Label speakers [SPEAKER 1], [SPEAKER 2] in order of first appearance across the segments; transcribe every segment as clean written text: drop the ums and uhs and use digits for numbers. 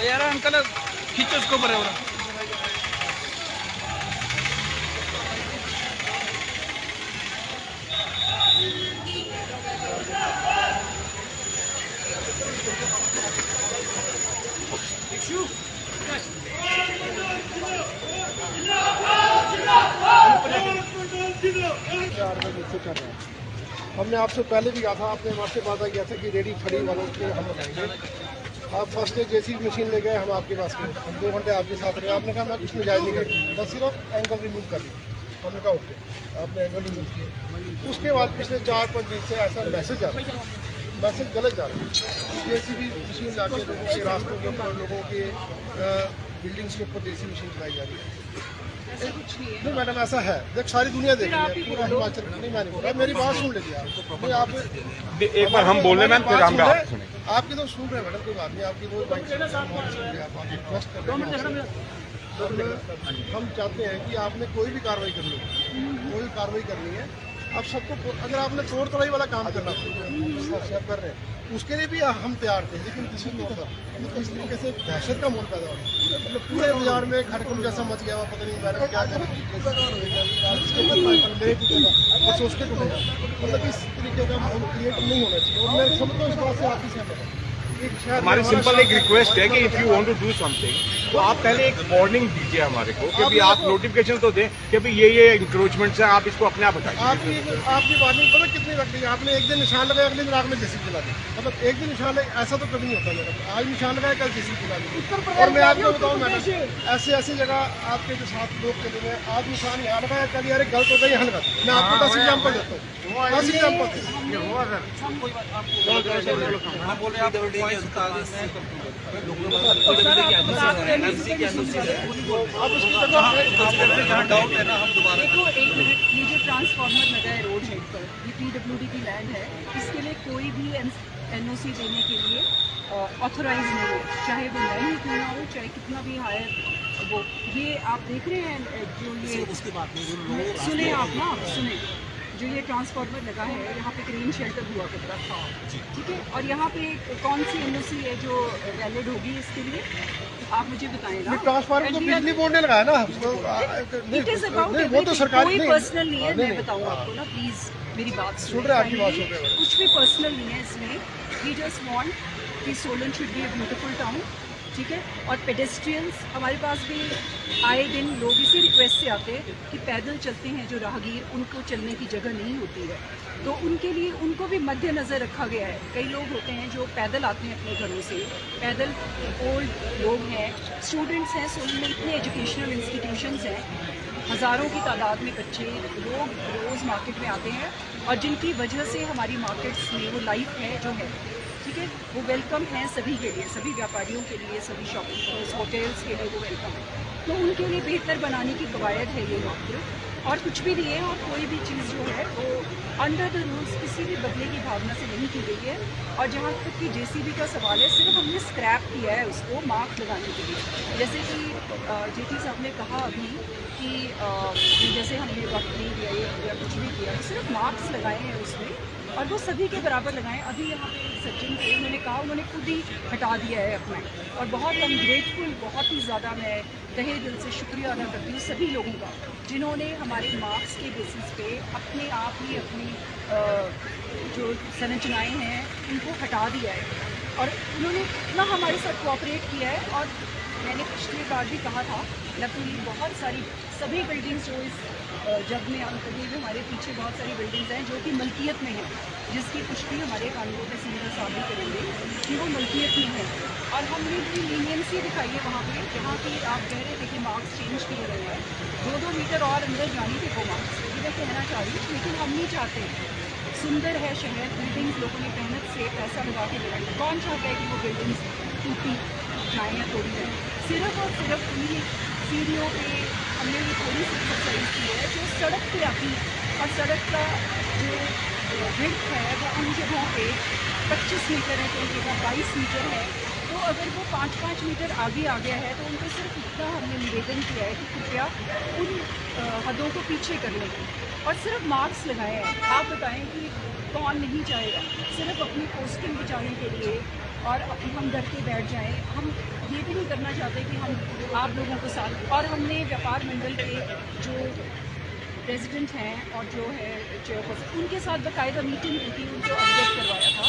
[SPEAKER 1] यार अंकल खींचो उसको ऊपर है
[SPEAKER 2] हमने आपसे पहले भी कहा था, आपने हमारे वादा किया था कि रेडी खड़ी वालों के हम लगाएंगे। आप फर्स्ट डे जैसी मशीन ले गए हम आपके पास में, हम 2 घंटे आपके साथ रहे। आपने कहा मैं कुछ जायज़ नहीं करूँगा, बस सिर्फ एंकल रिमूव कर दी। हमने कहा ओके, आपने एंकल रिमूव किया। उसके बाद पिछले 4-5 दिन से ऐसा मैसेज आ रहा है, मैसेज गलत जा रहा है। जैसी भी मशीन ला के लोगों के रास्तों के ऊपर, लोगों के बिल्डिंग्स के ऊपर देसी मशीन चलाई जा रही है। नहीं मैडम, ऐसा है, देख सारी दुनिया देख रही है, पूरा हिमाचल। नहीं मैं नहीं बोल रहा, मेरी बात सुन लीजिए आप।
[SPEAKER 3] एक बार हम बोल रहे हैं, फिर हम
[SPEAKER 2] आपकी तो सुन रहे हैं मैडम, कोई बात नहीं। आपकी वो रिक्वेस्ट कर रहे हैं। हम चाहते हैं कि आपने कोई भी कार्रवाई करनी है, कोई कार्रवाई करनी है, आप सबको, अगर आपने तोड़ तोड़ाई वाला काम करना कर रहे हैं, उसके लिए भी हम तैयार थे। लेकिन किसी को इस तरीके से दहशत का माहौल पैदा हो रहा है, मतलब पूरे बाजार में खड़कन जैसा मच गया। पता नहीं मैडम क्या करें, बस उसके टूटेगा। मतलब इस तरीके का माहौल क्रिएट नहीं होना चाहिए। और मैं समझता हूँ इस बात से आप ही सहमत हैं।
[SPEAKER 3] हमारी सिंपल एक रिक्वेस्ट है कि if you want to do something तो आप पहले एक वार्निंग दीजिए हमारे को कि भी आप नोटिफिकेशन तो दें कि भी ये इंक्रोचमेंट्स हैं, आप इसको अपने आप बताइए।
[SPEAKER 2] आपकी वार्निंग पता कितनी रख दी? आपने एक दिन निशान लगाया, अगले दिन रात में जेसीबी चला दी। मतलब एक दिन निशान लगाया, ऐसा तो कभी नहीं होता मेरा। आज निशान लगाया, कल जेसीबी चला दी। और मैं आपको बताऊँ मैडम, ऐसी जगह आपके जो साथ लोग चले गए, आज निशान यहाँ लगाया, कल यार गलत होता है यहाँ लगा। मैं आपको 10 एग्जाम्पल देता हूँ, 10 एग्जाम्पल
[SPEAKER 4] देखो एक मिनट, ये जो ट्रांसफार्मर लगा है रोड हेड पर, ये PWD की लैंड है। इसके लिए कोई भी NOC देने के लिए ऑथोराइज नहीं हो, चाहे वो लैंड क्यों ना हो, चाहे कितना भी हायर वो। ये आप देख रहे हैं जो ये उसके बाद सुने आप ना, सुने जो ये ट्रांसफार्मर लगा है, यहाँ पे ग्रीन शेल्टर हुआ करता था, ठीक है। और यहाँ पे कौन सी NOC है जो वैलिड होगी इसके लिए, आप मुझे बताएं ना।
[SPEAKER 2] ट्रांसफार्मर तो बिजली बोर्ड ने लगाया ना,
[SPEAKER 4] इट इज अबाउट
[SPEAKER 2] वो तो सरकारी
[SPEAKER 4] कोई पर्सनल नहीं है। मैं बताऊँ आपको ना, प्लीज मेरी बात
[SPEAKER 2] सुन रहे हैं, आपकी बात सुन रहे हैं।
[SPEAKER 4] कुछ भी पर्सनल नहीं है इसमें। वी जस्ट वांट कि Solan should be a beautiful town, ठीक है। और पेडेस्ट्रियंस, हमारे पास भी आए दिन लोग इसी रिक्वेस्ट से आते हैं कि पैदल चलते हैं जो राहगीर, उनको चलने की जगह नहीं होती है, तो उनके लिए उनको भी मद्देनज़र रखा गया है। कई लोग होते हैं जो पैदल आते हैं अपने घरों से, पैदल ओल्ड लोग हैं, स्टूडेंट्स हैं। सोलन में इतने एजुकेशनल इंस्टीट्यूशंस हैं, हज़ारों की तादाद में बच्चे लोग रोज़ मार्केट में आते हैं, और जिनकी वजह से हमारी मार्केट्स में वो लाइफ है जो है, ठीक है, वो वेलकम है सभी के लिए, सभी व्यापारियों के लिए, सभी शॉपिंग होटल्स के लिए वो वेलकम है। तो उनके लिए बेहतर बनाने की कवायद है ये मात्र, और कुछ भी नहीं है। और कोई भी चीज़ जो है वो अंडर द रूल्स किसी भी बदले की भावना से नहीं की गई है। और जहाँ तक कि JCB का सवाल है, सिर्फ हमने स्क्रैप किया है उसको मार्क लगाने के लिए। जैसे कि JT साहब ने कहा अभी कि जैसे हमने वक्त नहीं दिया या कुछ भी किया, सिर्फ मार्क्स लगाए हैं उसमें, और वो सभी के बराबर लगाएं। अभी यहाँ पे सचिन थे, उन्होंने कहा, उन्होंने खुद ही हटा दिया है अपना। और बहुत हम ग्रेटफुल, बहुत ही ज़्यादा मैं तहे दिल से शुक्रिया अदा करती हूँ सभी लोगों का, जिन्होंने हमारे मार्क्स के बेसिस पे अपने आप ही अपनी जो संरचनाएँ हैं उनको हटा दिया है। और उन्होंने इतना हमारे साथ कोऑपरेट किया है। और मैंने पिछली बार भी कहा था, लकीली बहुत सारी सभी बिल्डिंग्स जो इस जग में कभी भी हमारे पीछे बहुत सारी बिल्डिंग्स हैं जो कि मल्कियत में हैं, जिसकी पुष्टि हमारे कानूनों में सीनियर साहब भी करेंगे कि वो मल्कियत में है। और हमने भी लीनियंसी दिखाई है वहाँ पे, जहाँ की आप कह रहे थे कि मार्क्स चेंज किए गए हैं, 2-2 मीटर और अंदर जानी थी वो मार्क्स, ये मैं कहना चाह रही हूँ। लेकिन हम नहीं चाहते, सुंदर है शहर, बिल्डिंग्स लोगों ने मेहनत से पैसा लगा के बनाई, कौन चाहता है कि वो बिल्डिंग्स टूटी जाएँ या तोड़ी जाए। सिर्फ और सिर्फ उन्हीं सीढ़ियों पे हमने ये थोड़ी सी एक्सरसाइज की है जो सड़क पे आती, और सड़क का जो विड्थ है वो उन जगहों पे 25 मीटर है, कई जगह 22 मीटर है। तो अगर वो 5-5 मीटर आगे आ गया है, तो उनको सिर्फ इतना हमने निवेदन किया है कि कृपया उन हदों को पीछे कर लें, और सिर्फ मार्क्स लगाए हैं। आप बताएं कि कौन नहीं चाहेगा सिर्फ अपनी पोस्टिंग बचाने के लिए और हम डर के बैठ जाएं। हम ये भी नहीं करना चाहते कि हम आप लोगों के साथ, और हमने व्यापार मंडल के जो प्रेसिडेंट हैं और जो है चेयरपर्सन, उनके साथ बाकायदा मीटिंग की थी, उनको अवगत करवाया था।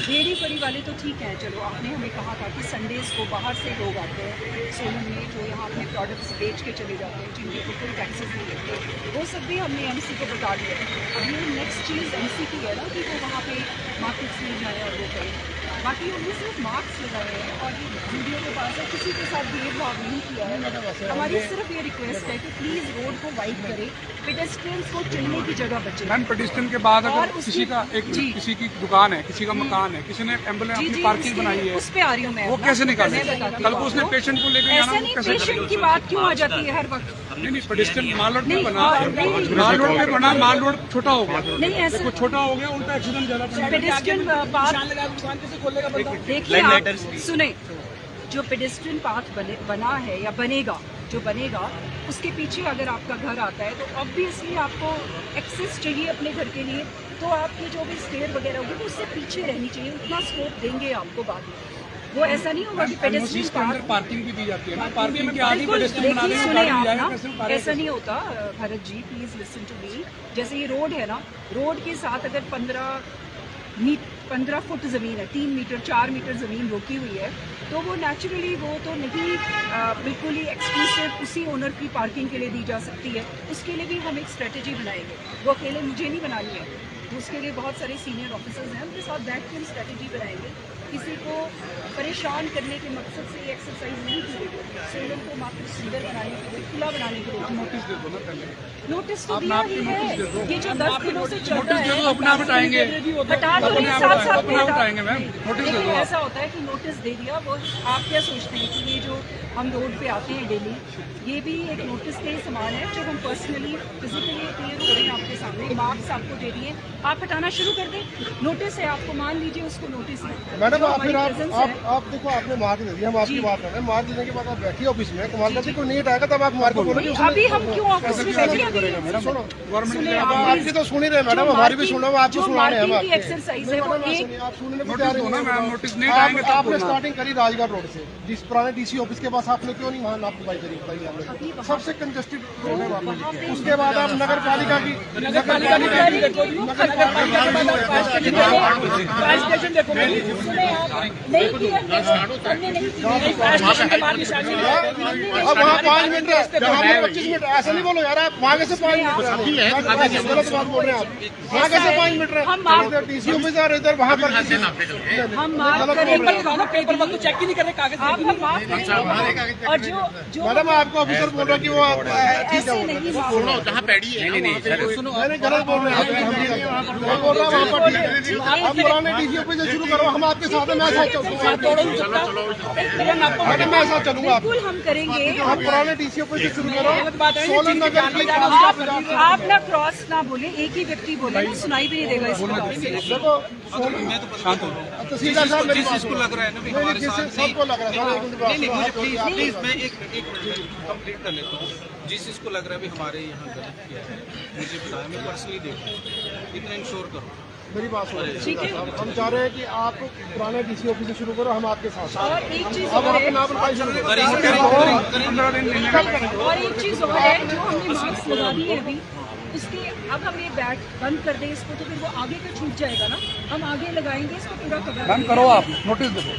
[SPEAKER 4] रेडी फड़ी वाले तो ठीक हैं, चलो आपने हमें कहा था कि संडेज़ को बाहर से लोग आते हैं सोलन में जो यहाँ अपने प्रोडक्ट्स बेच के चले जाते हैं, जिनके ऊपर कोई टैक्सेस नहीं लगते, वो सब भी हमने एमसी को बता दिया। अब ये नेक्स्ट चीज़ एमसी की है ना कि वो वहाँ पे मार्केट्स में जाए और वो करें। बाकी उन्होंने सिर्फ मार्क्स लगाए हैं और ये वीडियो के पास है, किसी के साथ भेदभाव नहीं किया है। हमारी सिर्फ ये रिक्वेस्ट है कि प्लीज़ रोड को वाइड करें, पेडेस्ट्रियंस को चलने की जगह बचे।
[SPEAKER 1] मैम पेडिस्ट्रियन के बाद
[SPEAKER 4] और
[SPEAKER 1] अगर किसी का किसी की दुकान है, किसी का मकान है, किसी ने एम्बुलेंस अपनी पार्किंग बनाई है,
[SPEAKER 4] उस पे आ रही हूँ मैं,
[SPEAKER 1] वो कैसे निकाले? कल को उसने पेशेंट को लेकर
[SPEAKER 4] ऐसा नहीं, पेशेंट की बात क्यों आ जाती है हर वक्त?
[SPEAKER 1] नहीं पेडिस्ट्रियन माल रोड पे
[SPEAKER 4] नहीं,
[SPEAKER 1] बना, माल रोड पे बना, माल रोड छोटा हो गया,
[SPEAKER 4] नहीं ऐसा
[SPEAKER 1] देखो छोटा हो गया, उल्टा एक्सीडेंट ज्यादा।
[SPEAKER 4] पेडेस्ट्रियन पाथ, देखिए आप सुने, जो पेडेस्ट्रियन पाथ बना है या बनेगा, जो बनेगा उसके पीछे अगर आपका घर आता है तो ऑब्वियसली आपको एक्सेस चाहिए अपने घर के लिए, तो आपकी जो भी स्टेयर वगैरह होगी तो उससे पीछे रहनी चाहिए, उतना स्कोप देंगे आपको बाद में। वो ऐसा नहीं होगा कि पेडेस्ट्रियन पाथ
[SPEAKER 1] पार्किंग भी दी जाती है ना, पार्किंग की आधी
[SPEAKER 4] बिल्कुल,
[SPEAKER 1] पेडिस्ट्रियन बना
[SPEAKER 4] देखिए
[SPEAKER 1] देंगे,
[SPEAKER 4] सुने
[SPEAKER 1] गाड़ी
[SPEAKER 4] आप ना,
[SPEAKER 1] जाएगा,
[SPEAKER 4] ऐसा नहीं होता Bharat ji, please listen to me. जैसे ये रोड है ना, रोड के साथ अगर 15 फुट ज़मीन है, 3 मीटर 4 मीटर ज़मीन रोकी हुई है, तो वो नेचुरली वो तो नहीं बिल्कुल ही एक्सक्लूसिव उसी ओनर की पार्किंग के लिए दी जा सकती है। उसके लिए भी हम एक स्ट्रेटजी बनाएंगे, वो अकेले मुझे नहीं बनानी है, तो उसके लिए बहुत सारे सीनियर ऑफिसर्स हैं, उनके साथ बैठ के हम स्ट्रेटजी बनाएंगे। किसी को परेशान करने के मकसद से ये एक्सरसाइज नहीं की गई, सोलन को मात्र सुंदर बनाने के लिए, खुला बनाने के लिए
[SPEAKER 1] नोटिस दे दो ना पहले,
[SPEAKER 4] नोटिस तो दिया ही है। ये जो 10 दिनों से चल रहा है,
[SPEAKER 1] अपने आप हटाएंगे,
[SPEAKER 4] हटा दो, साथ साथ
[SPEAKER 1] अपने आप हटाएंगे मैम, नोटिस दे दो।
[SPEAKER 4] ऐसा होता है कि नोटिस दे दिया, वो आप क्या सोचते हैं कि ये जो हम रोड पे आते हैं डेली, ये भी एक नोटिस के समान है जो हम पर्सनली फिजिकली क्लियर हो रहे हैं आपके सामने, मार्क्स आपको दे दिए, आप हटाना शुरू कर दें। नोटिस है, आपको मान लीजिए उसको नोटिस है।
[SPEAKER 2] मैडम आप देखो, आपने मार्क दे दिया, हम आपकी बात कर रहे हैं, मार्क देने के बाद आप बैठिए ऑफिस में, कमाल करके कोई नहीं हटाएगा तब आप मार्क को बोलोगे।
[SPEAKER 4] अभी हम क्यों ऑफिस में बैठे हैं?
[SPEAKER 2] सुनो,
[SPEAKER 4] सुनिए,
[SPEAKER 2] आपकी तो सुन ही रहे मैडम, हमारी भी सुनो, आपको सुना रहे हैं हम।
[SPEAKER 4] एक्सरसाइज है वो एक,
[SPEAKER 2] आप सुनने को तैयार
[SPEAKER 1] ना मैम, नोटिस नहीं
[SPEAKER 2] नहीं,
[SPEAKER 1] आएंगे तब
[SPEAKER 2] आपने
[SPEAKER 1] बोलना।
[SPEAKER 2] स्टार्टिंग करी राजगढ़ रोड से, जिस पुराने डीसी ऑफिस के पास आपने क्यों नहीं वहाँ नापी करी, बताइए आपने, सबसे कंजेस्टेड रोड है वहाँ पे। उसके बाद आप नगर पालिका की अब वहाँ 5 मिनट है, जहाँ पे 25 मिनट, ऐसा नहीं बोलो यार, आप वहाँ कैसे 5 मिनट गलत बात बोल रहे हैं आप, वहाँ कैसे 5 मिनट है, डीसी ऑफिस और इधर वहाँ पर
[SPEAKER 4] हम माफ करेंगे,
[SPEAKER 1] पेपर वर्क तो चेक ही नहीं कर रहे, कागज
[SPEAKER 4] आप हम माफ करेंगे। और जो
[SPEAKER 2] मैडम आपको ऑफिसर बोल रहा है कि वो
[SPEAKER 4] ऐसे नहीं माफ,
[SPEAKER 2] जहाँ पैडी है, मैंने गलत बोल रहे हैं, मैं बोल रहा हूँ वहाँ पर आप पुराने डीसी ऑफिस से शुरू करो, हम आपके साथ हैं, मैं साथ चलूँगा, मैडम मैं साथ चलूँगा,
[SPEAKER 4] बिल्कुल हम करेंगे।
[SPEAKER 2] आप पुराने डीसी ऑफिस से शुरू करो, सोलन नगर की
[SPEAKER 4] आप ना क्रॉस ना बोले, एक ही व्यक्ति बोले ना, सुनाई भी नहीं देगा इसको।
[SPEAKER 2] देखो तहसीलदार साहब मेरी बात
[SPEAKER 1] जिसको लग रहा है ना भी हमारे साथ
[SPEAKER 2] सबको लग रहा है,
[SPEAKER 1] प्लीज मैं एक कंप्लीट कर लेता हूँ। जिस चीज़ को लग रहा है भी हमारे यहाँ गलत किया है, मुझे बताया, मैं पर्सनली देखूँ, इतना इंश्योर करो।
[SPEAKER 2] मेरी बात सुनो,
[SPEAKER 4] ठीक है।
[SPEAKER 2] हम चाह रहे हैं कि आप पुराने डीसी ऑफिस से शुरू करो, हम आपके साथ
[SPEAKER 4] और
[SPEAKER 2] हैं।
[SPEAKER 4] एक चीज
[SPEAKER 2] अब
[SPEAKER 4] और
[SPEAKER 2] आप
[SPEAKER 4] है,
[SPEAKER 2] नाम बताइए शुरू करो।
[SPEAKER 1] 15 दिन नहीं
[SPEAKER 4] और एक चीज और है जो हमने मास्क लगा दी है अभी, उसके अब हम ये बैट बंद कर दें इसको तो फिर वो आगे का छूट जाएगा ना, हम आगे लगाएंगे इसको पूरा कवर।
[SPEAKER 1] मैम करो आप, नोटिस दे दो,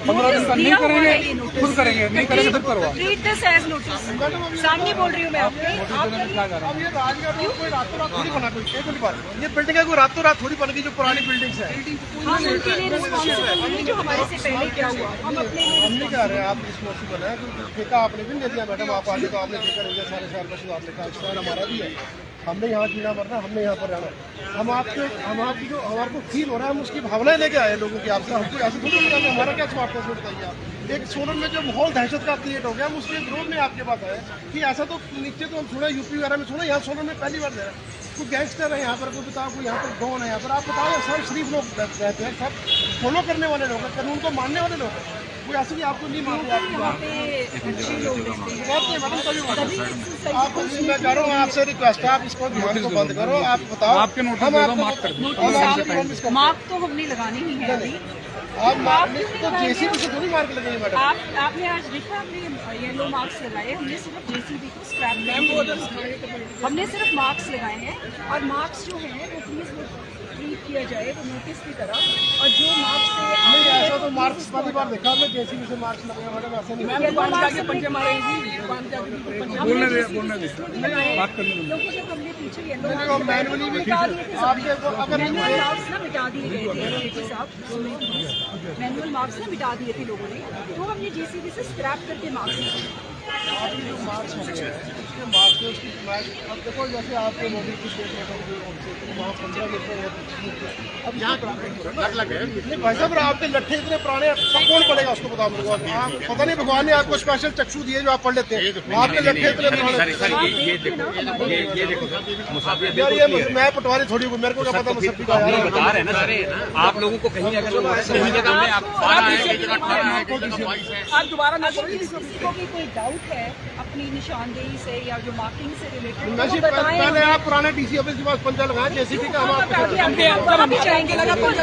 [SPEAKER 1] 15 दिन का नहीं करेंगे, खुद करेंगे, नहीं करेंगे फिर करो आप।
[SPEAKER 4] ट्रीट दिस एज नोटिस, सामने बोल रही हूँ मैं आपके, आप
[SPEAKER 2] अब ये राजगढ़ रोड कोई रातों रात थोड़ी बना, कोई एक वाली बात, ये बिल्डिंग है कोई रातों रात थोड़ी बन गई, जो पुरानी बिल्डिंग्स है।
[SPEAKER 4] हम उनके लिए रिस्पॉन्सिबल नहीं जो हमारे से पहले क्या हुआ, हम अपने लिए
[SPEAKER 2] हम नहीं कह रहे हैं आप रिस्पॉन्सिबल हैं, क्योंकि ठेका आपने भी नहीं दिया मैडम, आप आगे तो आपने ठेका नहीं दिया, सारे साल का सुधार लिखा, स्टैंड हमारा भी है, हमने यहाँ जीना मरना, हमने यहाँ पर रहना, हम आपकी जो हमारे को फील हो रहा है, हम उसकी भावनाएं लेके आए लोगों की आपसे, हमको ऐसे थोड़ी होता है, हमारा क्या स्वार्थ है, बताइए आप। एक सोलन में जो माहौल दहशत का क्रिएट हो गया, हम उसके विरोध में आपके पास आए कि ऐसा तो नीचे तो हम सुना यूपी वगैरह में सुना, यहाँ सोलन में पहली बार है, कोई गैंगस्टर है यहाँ पर, कोई बताओ कोई यहाँ पर डॉन है यहाँ पर, आप बताओ सब शरीफ लोग रहते हैं, सब फॉलो करने वाले लोग हैं, कानून को मानने वाले लोग हैं, कोई ऐसे भी आपको नहीं मानते
[SPEAKER 4] यहाँ पे अच्छे लोग रहते हैं।
[SPEAKER 2] आप मैं कह रहा हूँ आपसे रिक्वेस्ट है, आप इसको ध्यान को बंद करो, आप बताओ
[SPEAKER 1] आपके नोटिस दे दो, माफ कर दो।
[SPEAKER 4] मार्क तो हमने लगाने ही है अभी,
[SPEAKER 2] आप तो जेसीबी से थोड़ी मार के लगेंगे मैडम।
[SPEAKER 4] आपने आज देखा हमने येलो मार्क्स लगाए, हमने सिर्फ जेसीबी को स्क्रैप हमने सिर्फ मार्क्स लगाए हैं और मार्क्स जो हैं वो प्लीज ट्रीट किया जाए वो नोटिस की तरह, और जो मार्क्स
[SPEAKER 2] नहीं
[SPEAKER 4] से
[SPEAKER 2] ऐसा तो मार्क्स पहली बार देखा हमने जेसीबी से मार्क्स लगे मैडम, ऐसा नहीं।
[SPEAKER 4] क्योंकि जब हमने पीछे येलो
[SPEAKER 2] नहीं, वो मैनुअली भी आपके अगर
[SPEAKER 4] मार्क्स ना मिटा दिए गए थे साहब, मैनुअल मार्क्स ना मिटा दिए थे लोगों ने, तो हमने जेसीबी से स्क्रैप करके मार्क्स
[SPEAKER 2] आपके जो मार्क्स हैं उसके मार्क्स में उसकी अब देखो जैसे आपके मोदी की स्टेट में वहाँ 15 मिनट अब नहीं भाई साहब आपके लट्ठे इतने पुराने सब कौन पढ़ेगा उसको बताओ मेरे को। आप पता नहीं भगवान ने आपको स्पेशल चक्षु दिए जो आप पढ़ लेते हैं, आपके लट्ठे इतने पुराने। यार ये मैं पटवारी थोड़ी हूँ, मेरे को क्या पता मुझसे
[SPEAKER 5] बता रहे हैं ना सर, आप लोगों को कहीं अगर
[SPEAKER 4] आप दोबारा ना किसी को भी कोई डाउट है अपनी निशानदेही से या जो मार्किंग से रिलेटेड
[SPEAKER 2] वैसे पहले आप पुराने डीसी ऑफिस के पास पंजा लगाए जेसीबी का, हम आपके
[SPEAKER 4] जाएंगे लगा ब्यूटी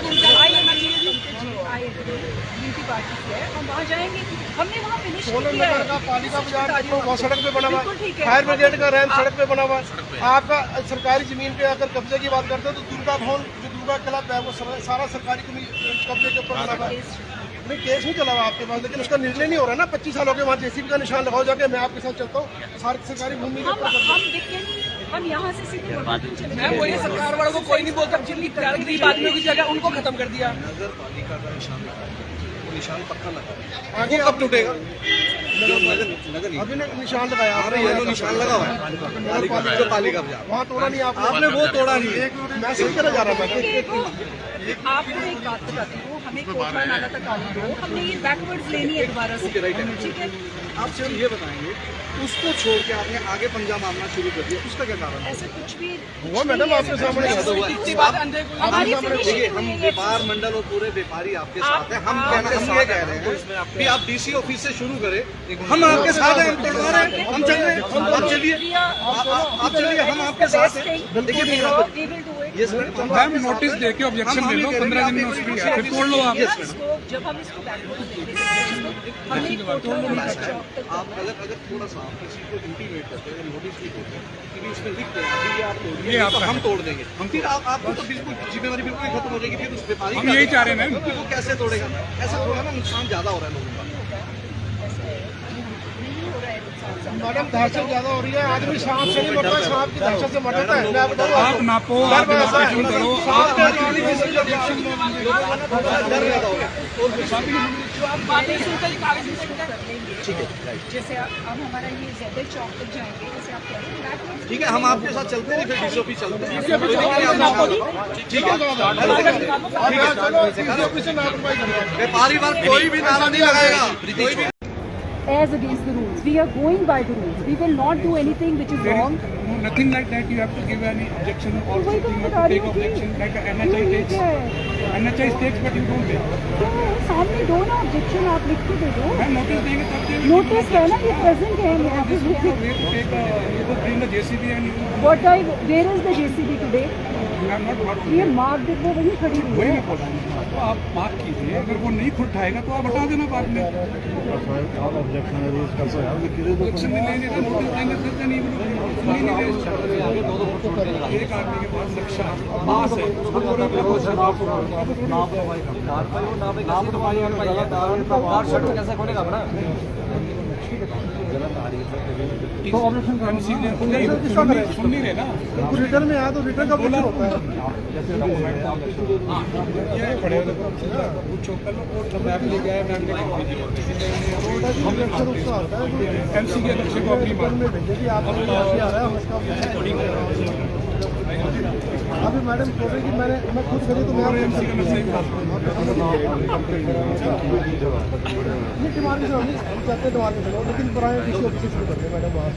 [SPEAKER 4] पार्टी से हम वहाँ जाएंगे, हमने वहाँ फिनिश किया है।
[SPEAKER 2] का पालिका बाजार वहाँ सड़क पे बना हुआ है, फायर ब्रिगेड का रैंप सड़क पे बना हुआ है। आपका सरकारी जमीन पे अगर कब्जे की बात करते हो तो दुर्गा भवन जो दुर्गा क्लब है वो सारा सरकारी कब्जे के ऊपर बना हुआ है। नहीं केस नहीं चला हुआ आपके पास, लेकिन उसका निर्णय नहीं हो रहा ना। 25 साल हो गए वहाँ जेसीबी का निशान लगाओ जाके, मैं आपके साथ चलता हूँ सारी सरकारी भूमि के ऊपर।
[SPEAKER 4] हम यहाँ से सीधे
[SPEAKER 6] मैम वही सरकार वालों को कोई नहीं बोलता, जिनकी गरीब आदमियों की जगह उनको खत्म कर दिया।
[SPEAKER 1] नगर पालिका का निशान लगा, वो निशान पक्का लगा,
[SPEAKER 2] आगे
[SPEAKER 1] वो कब टूटेगा? नगर
[SPEAKER 2] अभी निशान लगाया
[SPEAKER 1] आपने येलो निशान लगा हुआ है जो पालिका बाजार,
[SPEAKER 2] वहाँ तोड़ा नहीं
[SPEAKER 1] आपने वो तोड़ा नहीं है।
[SPEAKER 2] मैं सही तरह जा रहा था।
[SPEAKER 4] आपको एक बात बताती हूँ, हमें कोटला नाला तक आने दो, हमने ये बैकवर्ड्स लेनी है दोबारा से, ठीक है?
[SPEAKER 1] आप सिर्फ ये बताएंगे उसको छोड़ के आपने आगे पंजा मारना शुरू कर दिया, उसका क्या कारण है?
[SPEAKER 4] ऐसा कुछ भी
[SPEAKER 2] हुआ मैडम आपके सामने
[SPEAKER 6] इतनी बात अंधे को
[SPEAKER 4] हमारी
[SPEAKER 1] देखिए हम व्यापार मंडल और पूरे व्यापारी आपके साथ हैं, हम ये कह रहे हैं कि आप डीसी ऑफिस से शुरू करें, हम आपके साथ हैं, हम तोड़वा रहे हैं, हम चल रहे हैं, आप चलिए, आप चलिए, हम आपके साथ हैं। देखिए ये
[SPEAKER 7] मैम नोटिस दे के ऑब्जेक्शन ले लो, 15 दिन में उसकी फिर तोड़ लो आप।
[SPEAKER 4] जब हम इसको बैकवर्ड
[SPEAKER 1] आप अगर थोड़ा सा किसी को इंटीमेट करते हैं, नोटिस भी देते हैं कि उसमें लिखते हैं अभी ये आप तोड़िए,
[SPEAKER 7] ये
[SPEAKER 1] तो हम तोड़ देंगे, फिर आपको तो बिल्कुल जिम्मेदारी बिल्कुल खत्म हो जाएगी। फिर उस व्यापारी
[SPEAKER 7] हम यही चाह रहे हैं मैम,
[SPEAKER 1] वो कैसे तोड़ेगा? ऐसा थोड़ा ना, नुकसान ज्यादा हो रहा है लोगों का।
[SPEAKER 2] मैडम दहशत ज्यादा हो रही है, आदमी सांप से नहीं मरता, सांप की दहशत से मरता है। मैं बताऊँ
[SPEAKER 7] आप नापो, आप डिमार्केशन करो, आप
[SPEAKER 6] बातें सुनकर ही कागज में सकते हैं।
[SPEAKER 1] ठीक है,
[SPEAKER 4] जैसे अब हमारा ये ज़ेडर चौक तक जाएंगे, जैसे आप कह रहे हैं
[SPEAKER 1] ठीक है, हम आपके साथ चलते हैं, फिर डीसी ऑफिस चलते हैं। ठीक है, व्यापारी वर्ग कोई भी नारा नहीं लगाएगा।
[SPEAKER 4] as against the rules. We are going by the rules. We will not do anything which is wrong.
[SPEAKER 7] nothing like that. You have to give any objection or something. You have to take objection like NHI takes. NHI takes, but you don't take.
[SPEAKER 4] सामने दो ना objection, आप लिख के दे दो।
[SPEAKER 7] Ma'am notice देंगे तब देंगे।
[SPEAKER 4] नोटिस है ना, ये प्रेजेंट है यहाँ पे।
[SPEAKER 7] You have to bring the JCB and you.
[SPEAKER 4] Where is the JCB today?
[SPEAKER 7] I'm not marked.
[SPEAKER 4] ये मार्क देखो वही खड़ी हुई
[SPEAKER 7] वही
[SPEAKER 4] है।
[SPEAKER 7] मैं बोल रहा हूँ, तो आप मार्क कीजिए, अगर वो नहीं खुद उठाएगा तो आप हटा देना बाद में। ऑब्जेक्शन नहीं लेंगे तो नोटिस देंगे फिर नहीं मिलेगा। एक आदमी के पास नक्शा पास है, तो ऑब्जेक्शन सुन नहीं रहे ना,
[SPEAKER 2] रिटर्न में आया तो रिटर्न का बोला होता है।
[SPEAKER 7] ये पड़े पूछो कल मैम ले गया, मैम ने
[SPEAKER 2] ऑब्जेक्शन उसका आता है
[SPEAKER 7] एमसी के नक्शे को अपनी बात
[SPEAKER 2] में भेजे कि आप आ रहा है हम उसका अभी मैडम बोल रही कि मैं खुद करी तो मैं
[SPEAKER 7] एमसी का नक्शा ही बात
[SPEAKER 2] नहीं दिमाग से नहीं चाहते दिमाग में लेकिन पुराने डीसी ऑफिस शुरू करते हैं मैडम वहाँ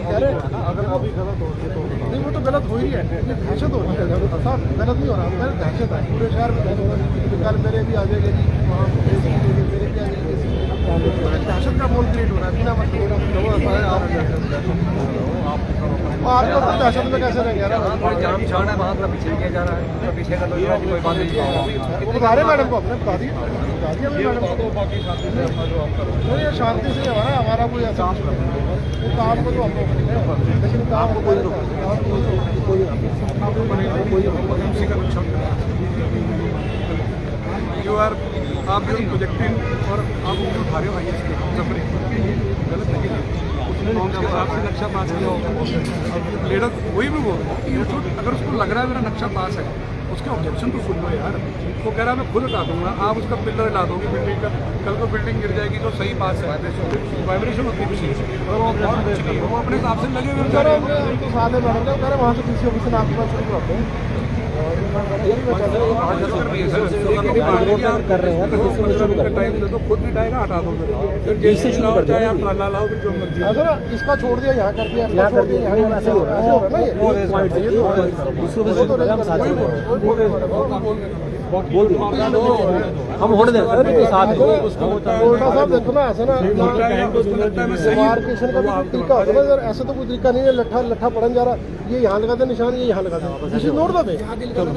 [SPEAKER 2] कह रहे अगर अभी गलत हो रही है तो नहीं, वो तो गलत हो ही है, ये दहशत हो रही है साहब, गलत नहीं हो रहा, मेरे दहशत है पूरे शहर में दहशत हो रही है। कल मेरे भी आ जाएगा जी वहाँ मेरे भी आ जाएगी दहशत का माहौल क्रिएट हो रहा है बिना मतलब आप लोग दहशत में कैसे रहेंगे यार?
[SPEAKER 5] जाम छाड़ है वहाँ का पीछे किया जा रहा है, पीछे का कोई बात नहीं।
[SPEAKER 2] वो बता रहे मैडम को अपने बता दिए मैडम को ये शांति से हमारा कोई ऐसा काम को तो हम लोग लेकिन काम को कोई
[SPEAKER 7] यू आर आप जो प्रोजेक्टिंग और आप जो उठा रहे हो गलत नहीं है। उसने आपसे नक्शा पास किया होगा लीडर वही भी बोल रहा है कि अगर उसको लग रहा है मेरा नक्शा पास है उसके ऑब्जेक्शन तो सुन लो यार। वो कह रहा है मैं खुद हटा दूंगा, आप उसका पिलर ला दोगे बिल्डिंग का, कल को बिल्डिंग गिर जाएगी जो सही पास है, वाइब्रेशन होती है और वो अपने हिसाब से लगे हुए
[SPEAKER 2] साथ में मैडम कह रहे वहाँ से किसी ऑफिस में आपके पास शुरू करते हैं
[SPEAKER 7] कर रहे हैं टाइम दे दो, खुद मिटाएगा हटा दो, फिर जैसे चलाओ चाहे आप ट्राला लाओ फिर जो मर्जी।
[SPEAKER 2] इसका छोड़ दिया यहाँ कर दिया यहाँ छोड़ दिया यहाँ ऐसे हो रहा है ना
[SPEAKER 5] हम होने दें साथ
[SPEAKER 2] साहब देखो ना ऐसा ना मार्केशन का भी तरीका होता है ना सर, ऐसा तो कोई तरीका नहीं है लट्ठा पड़न जा रहा ये यहाँ लगा दे निशान ये यहाँ लगा दे नोट दो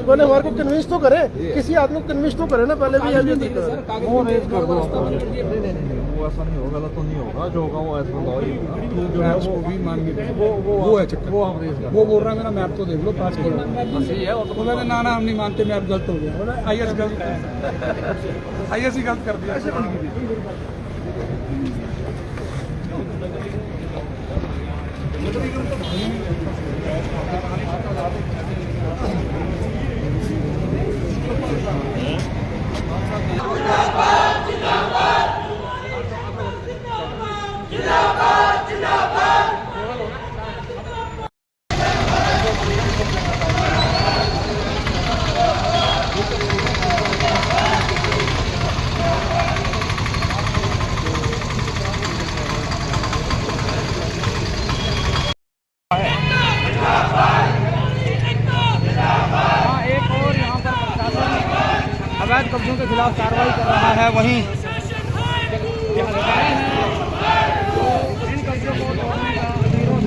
[SPEAKER 2] पहले हमारे को कन्विंस तो करे, किसी आदमी को कन्विंस तो करे ना पहले भी।
[SPEAKER 7] वो ऐसा नहीं होगा, गलत तो नहीं होगा, जो होगा वो ऐसा होगा जो है वो भी मान के वो है चक्कर। वो बोल रहा है मेरा मैप तो देख लो 5 किलोमीटर तो बोला ना हम नहीं मानते, मैप गलत हो गया। बोला आईएस गलत आईएस ही गलत कर दिया।
[SPEAKER 6] अवैध कब्जों के खिलाफ कार्रवाई कर रहा है, वहीं इन कब्जों को तोड़ने का विरोध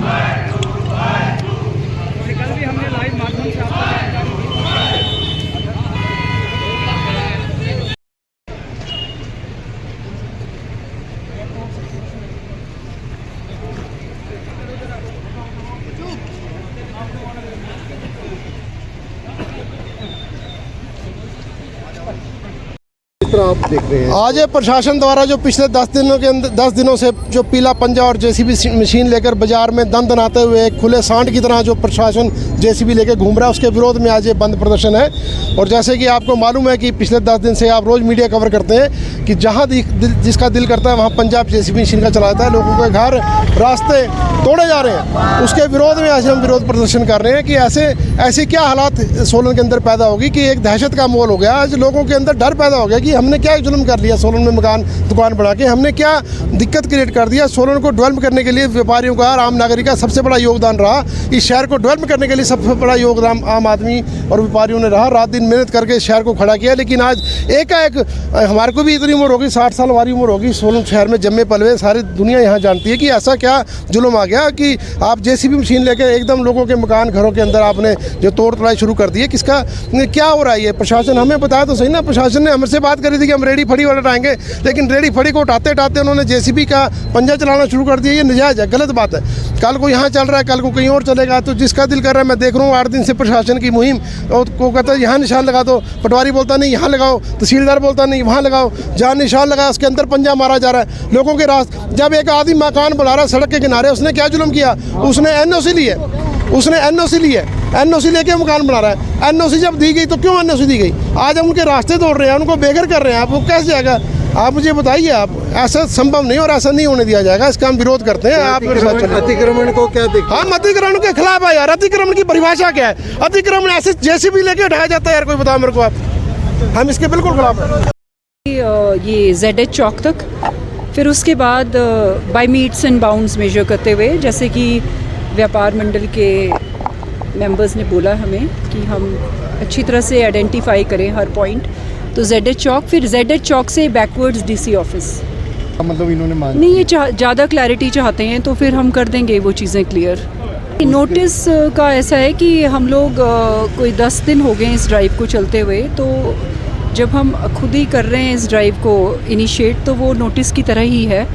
[SPEAKER 6] कल भी हमने लाइव माध्यम से आपको जानकारी दी।
[SPEAKER 2] आप देख रहे हैं आज ये प्रशासन द्वारा जो पिछले 10 दिनों से जो पीला पंजा और जेसीबी मशीन लेकर बाजार में दंदनाते हुए खुले सांड की तरह जो प्रशासन जेसीबी लेकर घूम रहा है उसके विरोध में आज ये बंद प्रदर्शन है। और जैसे कि आपको मालूम है कि पिछले 10 दिन से आप रोज़ मीडिया कवर करते हैं कि जहाँ जिसका दिल करता है वहाँ पंजाब जेसीबी मशीन का चलाता है, लोगों के घर रास्ते तोड़े जा रहे हैं। उसके विरोध में आज हम विरोध प्रदर्शन कर रहे हैं कि ऐसे क्या हालात सोलन के अंदर पैदा होगी कि एक दहशत का माहौल हो गया। आज लोगों के अंदर डर पैदा हो गया कि हमने क्या जुल्म कर लिया सोलन में दुकान बना के, हमने क्या दिक्कत क्रिएट कर दिया। सोलन को डेवलप करने के लिए व्यापारियों का, आम नागरिक का सबसे बड़ा योगदान रहा। इस शहर को डेवलप करने के लिए सबसे बड़ा योगदान आम आदमी और व्यापारियों ने रहा। रात दिन मेहनत करके शहर को खड़ा किया। लेकिन आज एकाएक हमारे को भी इतनी उम्र होगी, 60 साल हमारी उम्र होगी, सोलन शहर में जम्मे पलवे, सारी दुनिया यहाँ जानती है कि ऐसा क्या जुल्म आ गया कि आप जेसीबी मशीन लेकर एकदम लोगों के मकान घरों के अंदर आपने जो तोड़ तोड़ाई शुरू कर दी है। किसका क्या हो रहा है ये? प्रशासन हमें बताया तो सही ना। प्रशासन ने हमसे बात करी थी कि हम रेडी फड़ी वाले उठाएंगे, लेकिन रेडी फड़ी को उठाते उन्होंने जेसीबी का पंजा चलाना शुरू कर दिया। ये नाजायज़ है, गलत बात है। कल को यहाँ चल रहा है, कल को कहीं और चलेगा। तो जिसका दिल कर रहा है, मैं देख रहा हूँ 8 दिन से प्रशासन की मुहिम को कहता है यहाँ निशान लगा दो, पटवारी बोलता नहीं यहाँ लगाओ, तहसीलदार बोलता नहीं वहाँ लगाओ, जहाँ निशान लगा उसके अंदर पंजा मारा जा रहा है लोगों के रास्ते। जब एक आदमी मकान बुला रहा है सड़क के किनारे, उसने क्या जुल्म किया? उसने एनओसी ली है, एनओसी लेके मकान बना रहा है। एनओसी जब दी गई तो क्यों एनओसी दी गई? आज हम उनके रास्ते तोड़ रहे हैं, उनको बेघर कर रहे हैं। आप वो कैसे जाएगा? आप मुझे बताइए। आप ऐसा संभव नहीं और ऐसा नहीं होने दिया जाएगा। इसका हम विरोध करते हैं। आप मेरे साथ चलिए।
[SPEAKER 8] अतिक्रमण को क्या देखते हैं?
[SPEAKER 2] हम अतिक्रमण के खिलाफ है यार। अतिक्रमण की परिभाषा क्या है? अतिक्रमण ऐसे जेसीबी लेके उठाया जाता है यार? कोई बताओ मेरे को आप। हम इसके बिल्कुल खिलाफ हैं।
[SPEAKER 4] ये ZH चौक तक, फिर उसके बाद by metes and bounds measure करते हुए, जैसे कि व्यापार मंडल के मेंबर्स ने बोला हमें कि हम अच्छी तरह से आइडेंटिफाई करें हर पॉइंट। तो ZH चौक, फिर ZH चौक से बैकवर्ड्स DC ऑफिस,
[SPEAKER 2] मतलब इन्होंने मांग
[SPEAKER 4] नहीं, ये ज़्यादा क्लैरिटी चाहते हैं तो फिर हम कर देंगे वो चीज़ें क्लियर। नोटिस का ऐसा है कि हम लोग कोई 10 दिन हो गए इस ड्राइव को चलते हुए, तो जब हम खुद ही कर रहे हैं इस ड्राइव को इनिशिएट तो वो नोटिस की तरह ही है।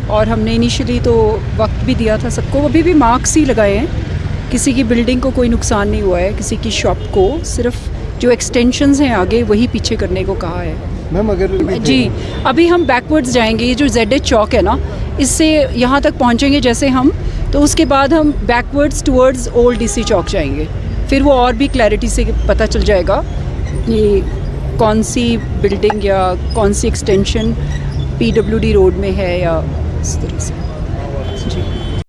[SPEAKER 4] और हमने इनिशियली तो वक्त भी दिया था सबको, अभी भी मार्क्स ही लगाए हैं, किसी की बिल्डिंग को कोई नुकसान नहीं हुआ है, किसी की शॉप को सिर्फ जो एक्सटेंशंस हैं आगे वही पीछे करने को कहा है।
[SPEAKER 2] मैम अगर
[SPEAKER 4] जी, अभी हम बैकवर्ड्स जाएंगे, ये जो ZH चौक है ना, इससे यहाँ तक पहुँचेंगे जैसे हम, तो उसके बाद हम बैकवर्ड्स टुवर्ड्स ओल्ड DC चौक जाएंगे, फिर वो और भी क्लैरिटी से पता चल जाएगा कि कौन सी बिल्डिंग या कौन सी एक्सटेंशन PWD रोड में है या इस तरह से।